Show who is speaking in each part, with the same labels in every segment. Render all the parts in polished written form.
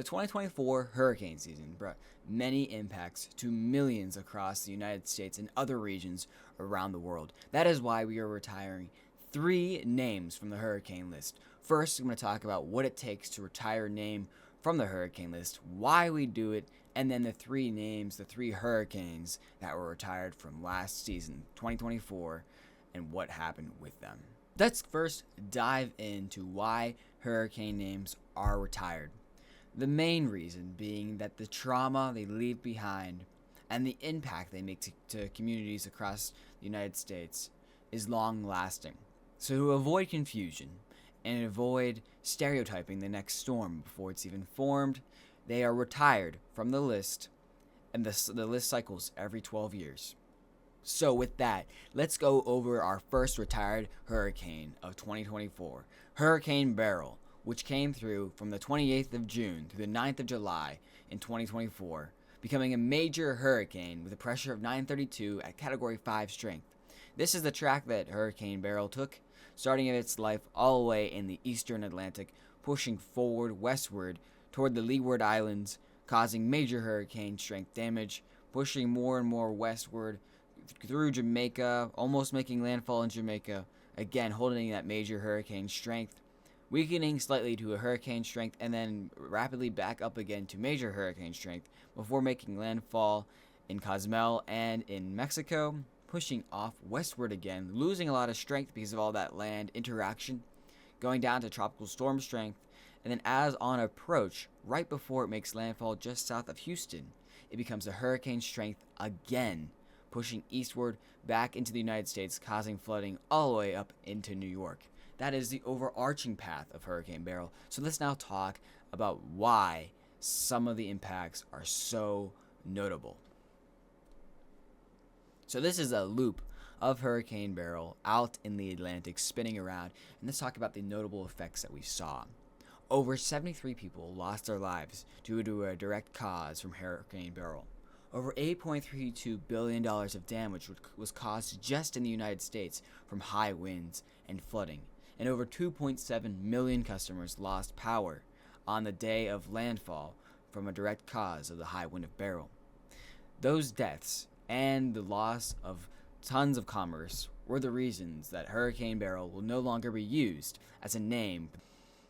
Speaker 1: The 2024 hurricane season brought many impacts to millions across the United States and other regions around the world. That is why we are retiring 3 names from the hurricane list. First, I'm going to talk about what it takes to retire a name from the hurricane list, why we do it, and then the 3 names, the 3 hurricanes that were retired from last season, 2024, and what happened with them. Let's first dive into why hurricane names are retired. The main reason being that the trauma they leave behind and the impact they make to communities across the United States is long lasting. So, to avoid confusion and avoid stereotyping the next storm before it's even formed, they are retired from the list, and the list cycles every 12 years. So with that, let's go over our first retired hurricane of 2024, Hurricane Beryl, which came through from the 28th of June through the 9th of July in 2024, becoming a major hurricane with a pressure of 932 at Category 5 strength. This is the track that Hurricane Beryl took, starting its life all the way in the eastern Atlantic, pushing forward westward toward the Leeward Islands, causing major hurricane strength damage, pushing more and more westward through Jamaica, almost making landfall in Jamaica, again holding that major hurricane strength, weakening slightly to a hurricane strength, and then rapidly back up again to major hurricane strength before making landfall in Cozumel and in Mexico, pushing off westward again, losing a lot of strength because of all that land interaction, going down to tropical storm strength, and then as on approach, right before it makes landfall just south of Houston, it becomes a hurricane strength again, pushing eastward back into the United States, causing flooding all the way up into New York. That is the overarching path of Hurricane Beryl. So let's now talk about why some of the impacts are so notable. So this is a loop of Hurricane Beryl out in the Atlantic spinning around, and let's talk about the notable effects that we saw. Over 73 people lost their lives due to a direct cause from Hurricane Beryl. Over $8.32 billion of damage was caused just in the United States from high winds and flooding, and over 2.7 million customers lost power on the day of landfall from a direct cause of the high wind of Beryl. Those deaths and the loss of tons of commerce were the reasons that Hurricane Beryl will no longer be used as a name.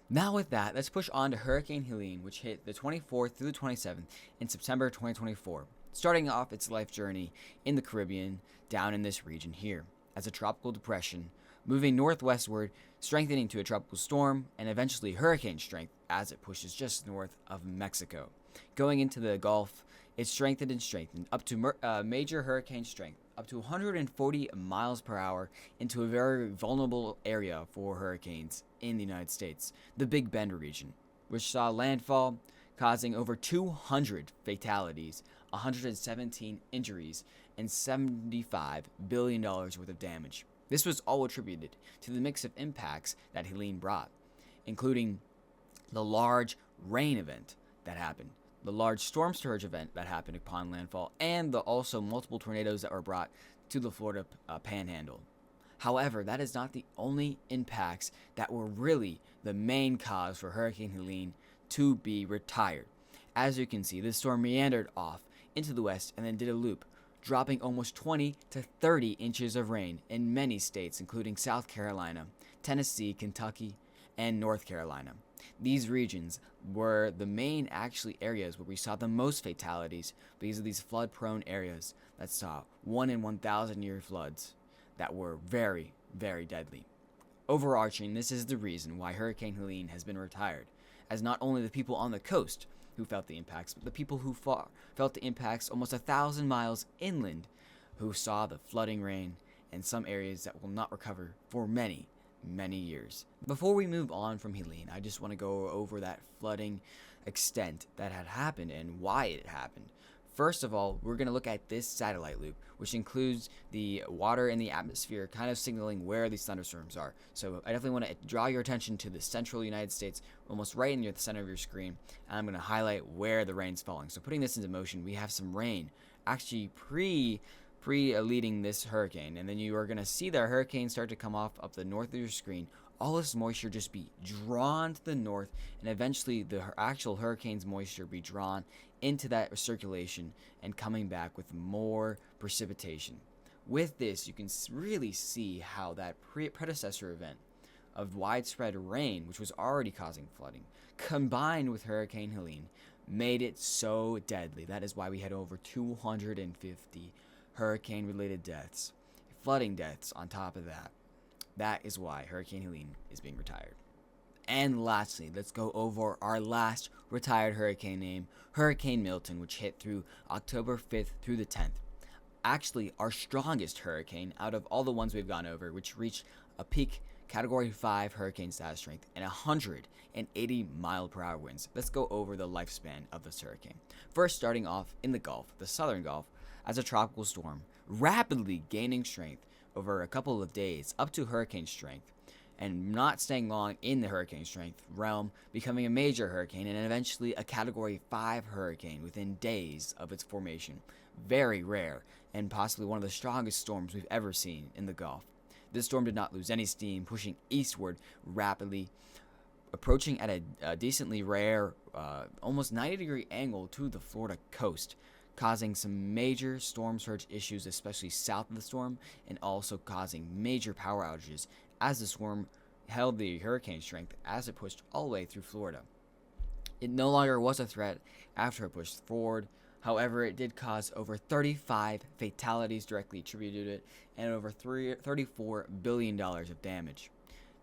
Speaker 1: Now with that, let's push on to Hurricane Helene, which hit the 24th through the 27th in September 2024, starting off its life journey in the Caribbean, down in this region here, as a tropical depression, moving northwestward, strengthening to a tropical storm, and eventually hurricane strength as it pushes just north of Mexico. Going into the Gulf, it strengthened and strengthened up to major hurricane strength, up to 140 miles per hour, into a very vulnerable area for hurricanes in the United States, the Big Bend region, which saw landfall, causing over 200 fatalities, 117 injuries, and $75 billion worth of damage. This was all attributed to the mix of impacts that Helene brought, including the large rain event that happened, the large storm surge event that happened upon landfall, and the also multiple tornadoes that were brought to the Florida panhandle. However, that is not the only impacts that were really the main cause for Hurricane Helene to be retired. As you can see, this storm meandered off into the west and then did a loop, dropping almost 20 to 30 inches of rain in many states, including South Carolina, Tennessee, Kentucky, and North Carolina. These regions were the main areas where we saw the most fatalities because of these flood-prone areas that saw 1 in 1,000 year floods that were very, very deadly. Overarching, this is the reason why Hurricane Helene has been retired, as not only the people on the coast who felt the impacts, but the people who felt the impacts almost 1,000 miles inland who saw the flooding rain and some areas that will not recover for many, many years. Before we move on from Helene, I just want to go over that flooding extent that had happened and why it happened. First of all, we're going to look at this satellite loop, which includes the water in the atmosphere kind of signaling where these thunderstorms are. So I definitely want to draw your attention to the central United States, almost right in the center of your screen, and I'm going to highlight where the rain's falling. So putting this into motion, we have some rain actually pre-leading this hurricane, and then you are going to see the hurricane start to come off up the north of your screen all this moisture just be drawn to the north, and eventually the actual hurricane's moisture be drawn into that circulation and coming back with more precipitation. With this, you can really see how that predecessor event of widespread rain, which was already causing flooding, combined with Hurricane Helene, made it so deadly. That is why we had over 250 hurricane-related deaths, flooding deaths on top of that. That is why Hurricane Helene is being retired. And lastly, let's go over our last retired hurricane name, Hurricane Milton, which hit through October 5th through the 10th. Actually, our strongest hurricane out of all the ones we've gone over, which reached a peak Category 5 hurricane status strength and 180 mile-per-hour winds. Let's go over the lifespan of this hurricane. First, starting off in the Gulf, the Southern Gulf, as a tropical storm, rapidly gaining strength over a couple of days up to hurricane strength, and not staying long in the hurricane strength realm, becoming a major hurricane and eventually a Category 5 hurricane within days of its formation. Very rare, and possibly one of the strongest storms we've ever seen in the Gulf. This storm did not lose any steam, pushing eastward rapidly, approaching at a decently rare, almost 90-degree angle to the Florida coast, causing some major storm surge issues, especially south of the storm, and also causing major power outages as the storm held the hurricane strength as it pushed all the way through Florida. It no longer was a threat after it pushed forward. However, it did cause over 35 fatalities directly attributed to it and over $34 billion of damage.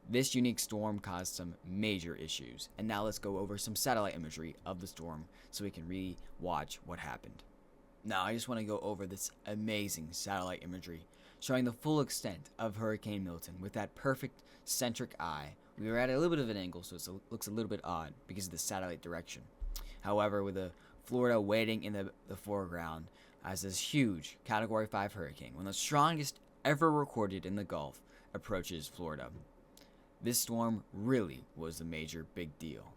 Speaker 1: This unique storm caused some major issues. And now let's go over some satellite imagery of the storm so we can re-watch what happened. Now I just want to go over this amazing satellite imagery showing the full extent of Hurricane Milton with that perfect centric eye. We were at a little bit of an angle, so it looks a little bit odd because of the satellite direction. However, with the Florida waiting in the foreground as this huge Category 5 hurricane, one of the strongest ever recorded in the Gulf, approaches Florida. This storm really was a major big deal.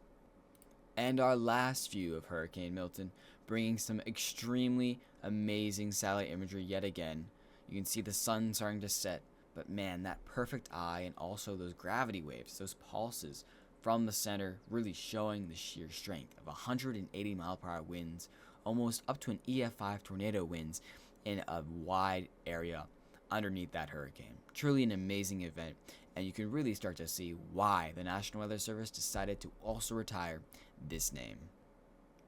Speaker 1: And our last view of Hurricane Milton, bringing some extremely amazing satellite imagery yet again. You can see the sun starting to set, but man, that perfect eye and also those gravity waves, those pulses from the center, really showing the sheer strength of 180 mile-per-hour winds, almost up to an EF5 tornado winds in a wide area underneath that hurricane. Truly an amazing event, and you can really start to see why the National Weather Service decided to also retire this name.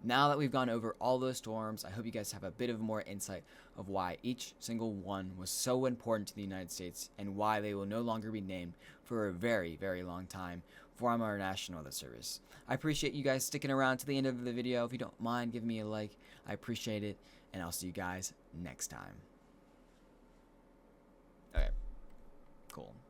Speaker 1: Now that we've gone over all those storms, I hope you guys have a bit of more insight of why each single one was so important to the United States and why they will no longer be named for a very, very long time from our National Weather Service. I appreciate you guys sticking around to the end of the video. If you don't mind, give me a like. I appreciate it, and I'll see you guys next time. Okay, cool.